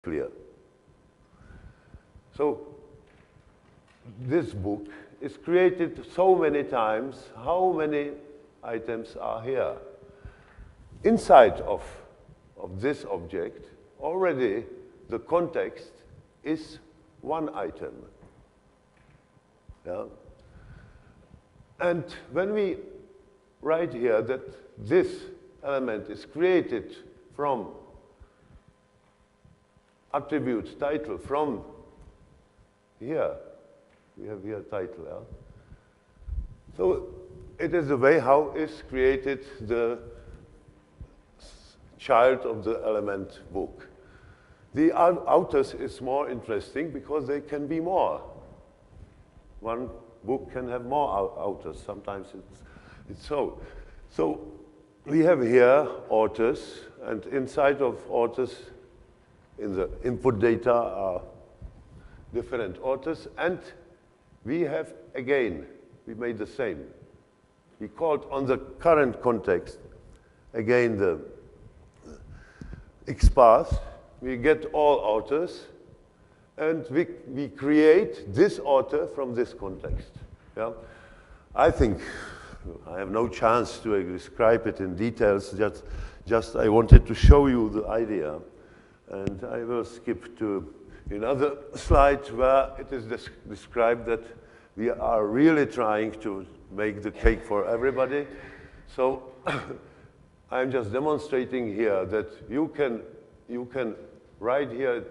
clear. So this book is created so many times. How many items are here? Inside of this object, already the context is one item. Yeah? And when we write here that this element is created from attribute title, from here, we have here title. Yeah? So it is the way how is created the child of the element book. The outers is more interesting because they can be more. One book can have more outers. Sometimes it's so. So we have here authors, and inside of authors, in the input data are different authors, and we have, again, we made the same. We called on the current context, again, the XPath. We get all authors, and we create this author from this context. Yeah? I think I have no chance to describe it in details, just I wanted to show you the idea. And I will skip to another slide where it is described that we are really trying to make the cake for everybody. So I'm just demonstrating here that you can write here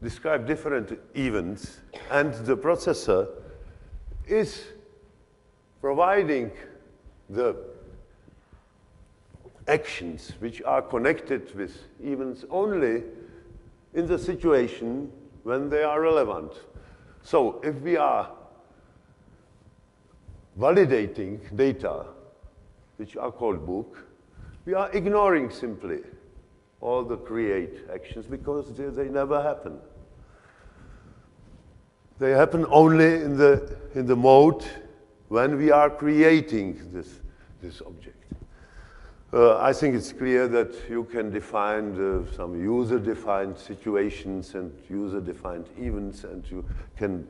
describe different events, and the processor is providing the actions which are connected with events only in the situation when they are relevant. So if we are validating data, which are called book, we are ignoring simply all the create actions because they never happen. They happen only in the mode when we are creating this object. I think it's clear that you can define some user-defined situations and user-defined events, and you can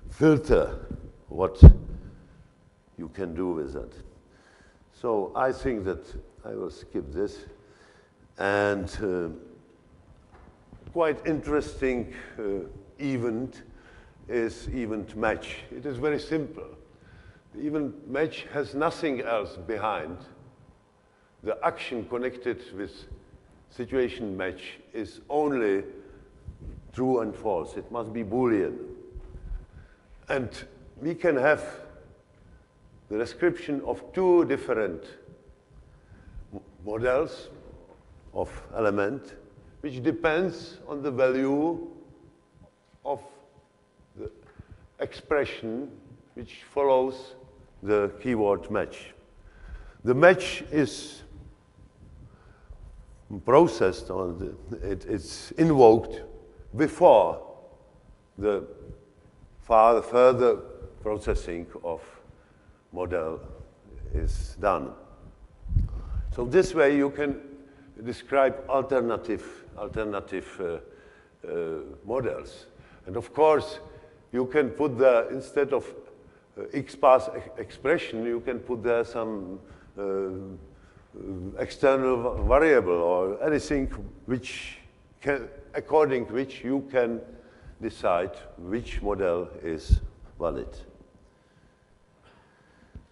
filter what you can do with that. So I think that I will skip this. And quite interesting event is event match. It is very simple. The event match has nothing else behind. The action connected with situation match is only true and false. It must be Boolean. And we can have the description of two different models of element, which depends on the value of the expression which follows the keyword match. The match is processed, or it's invoked before the further processing of model is done. So this way you can describe alternative models. And of course, you can put there, instead of XPath expression, you can put there some external variable or anything according to which you can decide which model is valid.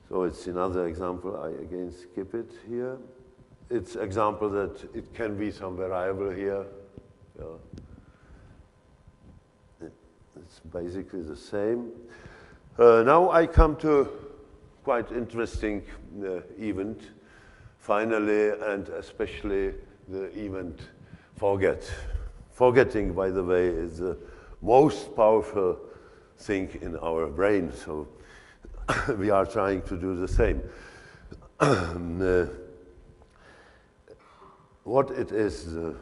So it's another example. I again skip it here. It's example that it can be some variable here. Yeah. It's basically the same. Now I come to quite interesting event, finally, and especially the event forget. Forgetting, by the way, is the most powerful thing in our brain, so we are trying to do the same. What it is, the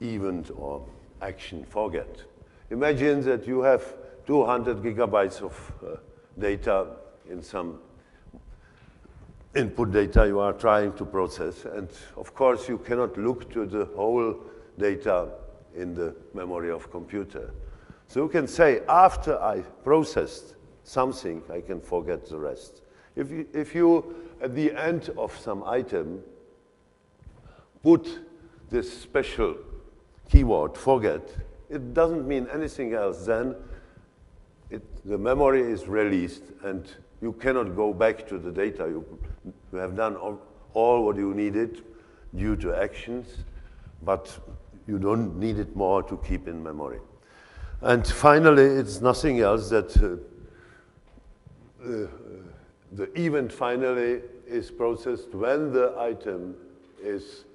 event or action forget. Imagine that you have 200 gigabytes of data in some input data you are trying to process. And of course, you cannot look to the whole data in the memory of computer. So you can say, after I processed something, I can forget the rest. If you at the end of some item, put this special keyword, forget, it doesn't mean anything else. Then the memory is released, and you cannot go back to the data. You have done all what you needed due to actions, but you don't need it more to keep in memory. And finally, it's nothing else that the event finally is processed when the item is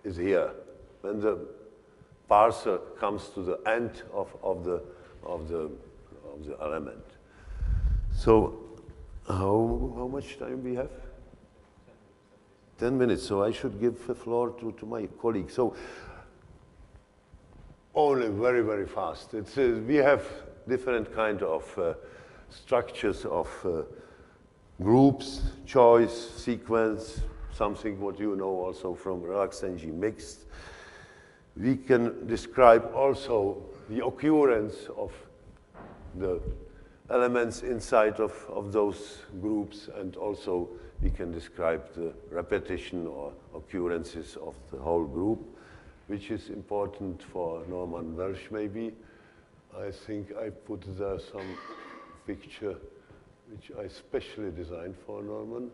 here, when the parser comes to the end of the element. So how much time we have? 10 minutes, so I should give the floor to my colleague. So only very, very fast. We have different kind of structures of groups, choice, sequence, something what you know also from RelaxNG mixed. We can describe also the occurrence of the elements inside of those groups, and also we can describe the repetition or occurrences of the whole group, which is important for Norman Welsh maybe. I think I put there some picture which I specially designed for Norman.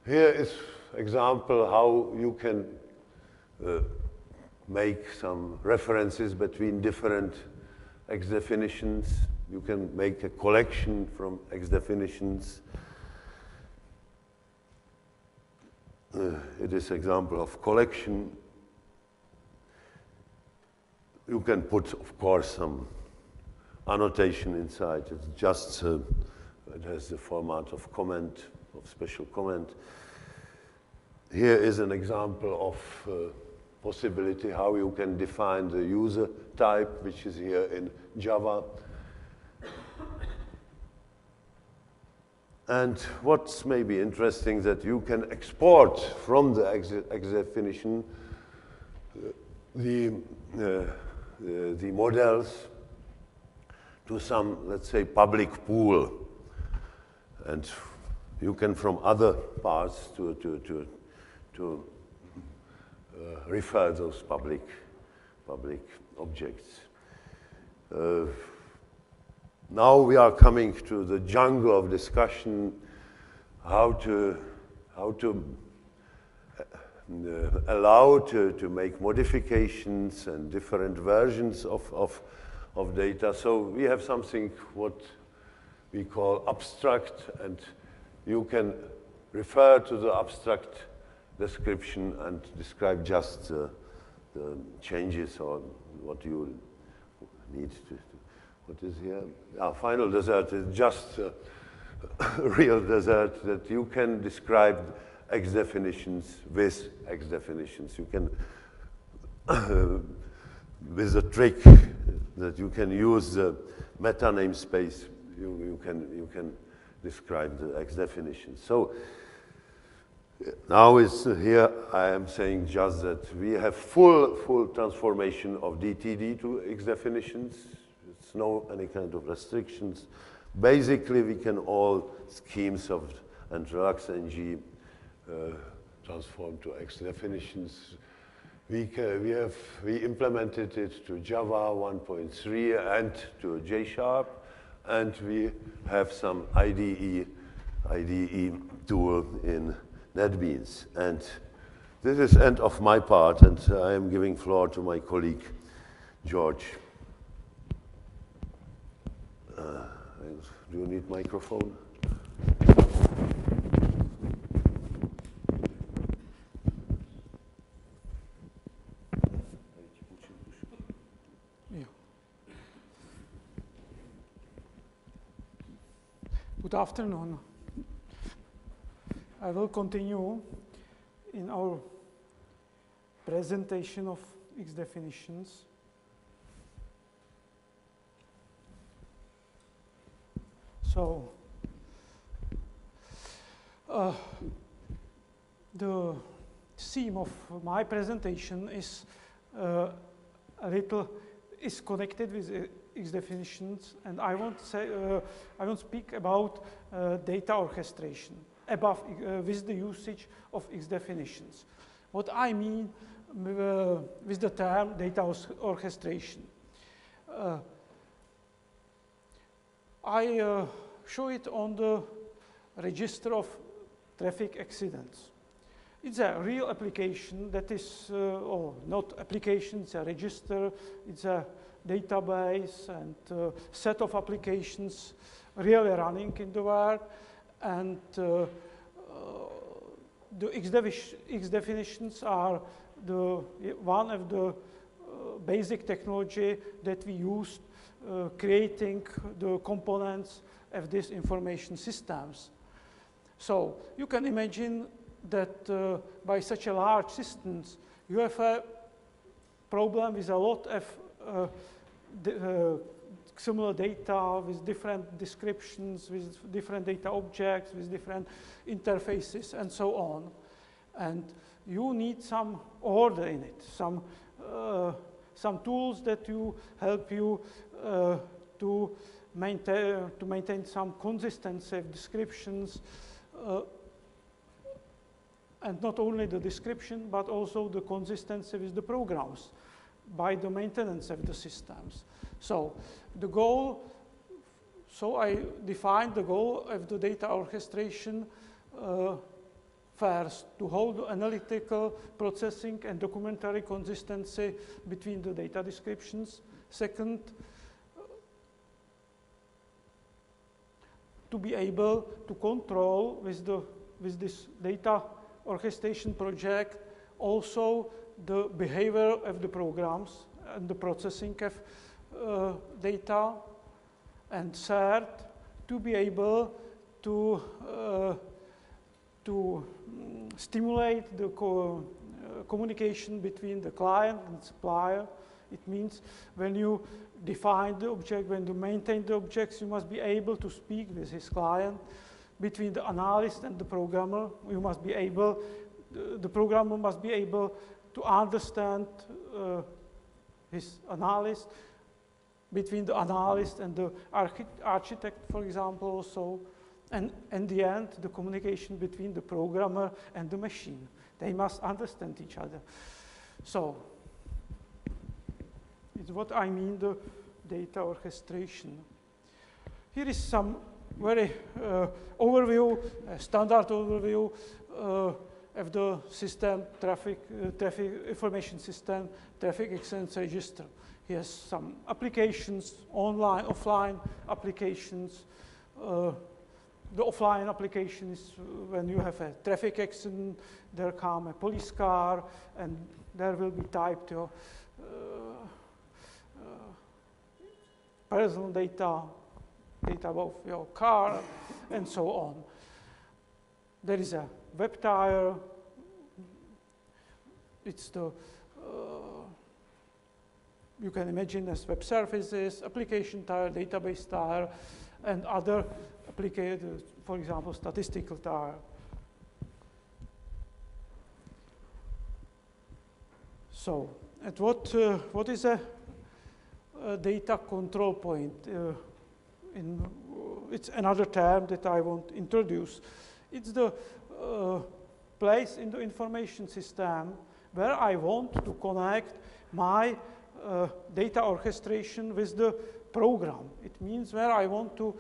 Here is example how you can make some references between different XDefinitions. You can make a collection from XDefinitions. It is example of collection. You can put, of course, some annotation inside. It's just, it has the format of comment, of special comment. Here is an example of possibility how you can define the user type, which is here in Java. And what's maybe interesting that you can export from the XDefinition the models to some, let's say, public pool. And you can, from other parts, to refer those public objects. Now we are coming to the jungle of discussion, how to allow to make modifications and different versions of data. So we have something what we call abstract, and you can refer to the abstract description and describe just the changes or what you need to. What is here? Final desert is just a real desert that you can describe XDefinitions with XDefinitions. You can, with a trick that you can use the meta namespace, you can describe the XDefinitions. So now is here I am saying just that we have full transformation of DTD to XDefinitions. It's no any kind of restrictions. Basically, we can all schemes of and RelaxNG transform to XDefinitions. We implemented it to Java 1.3 and to J#, and we have some IDE tool in NetBeans. And this is end of my part, and I am giving floor to my colleague, George. Do you need microphone? Yeah. Good afternoon. I will continue in our presentation of XDefinitions. So, the theme of my presentation is a little is connected with XDefinitions, and I want to speak about data orchestration above with the usage of XDefinitions. What I mean with the term data orchestration. I show it on the register of traffic accidents. It's a real application that is, or not application, it's a register, it's a database and set of applications really running in the world. And the XDefinitions are one of the basic technology that we used creating the components of these information systems. So you can imagine that by such a large systems, you have a problem with a lot of similar data with different descriptions, with different data objects, with different interfaces, and so on. And you need some order in it, some tools that help you to maintain some consistency of descriptions, and not only the description, but also the consistency with the programs by the maintenance of the systems. So the goal, so I defined the goal of the data orchestration first, to hold analytical processing and documentary consistency between the data descriptions. Second, to be able to control with this data orchestration project also the behavior of the programs and the processing of data. And third, to be able to stimulate the communication between the client and supplier. It means when you define the object, when you maintain the objects, you must be able to speak with his client. Between the analyst and the programmer, you must be able, the programmer must be able to understand his analyst. Between the analyst and the architect, for example, also. And in the end, the communication between the programmer and the machine. They must understand each other. So, it's what I mean the data orchestration. Here is some very overview, standard overview of the system traffic information system, traffic accidents register. Here's some applications, online, offline applications. The offline application is when you have a traffic accident, there comes a police car, and there will be typed your personal data of your car, and so on. There is a web tier. It's the you can imagine as web services, application tier, database tier, and other applications, for example, statistical tier. So, and what is a data control point? It's another term that I want to introduce. It's the place in the information system where I want to connect my data orchestration with the program. It means where I want to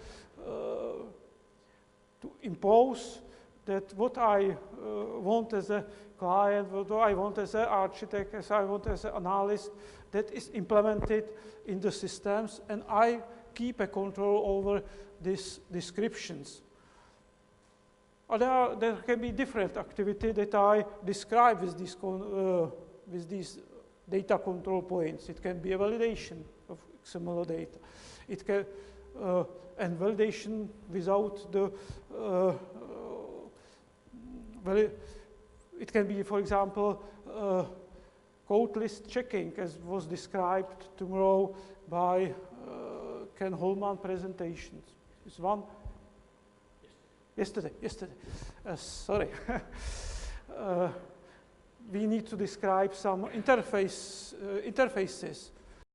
impose that what I want as a client, what I want as an architect, as I want as an analyst, that is implemented in the systems, and I keep a control over these descriptions. There can be different activity that I describe with these data control points. It can be a validation of XML data. It can and validation without the it can be, for example, code list checking, as was described tomorrow by Ken Holman presentations. Is one? Yesterday. Sorry. we need to describe some interfaces.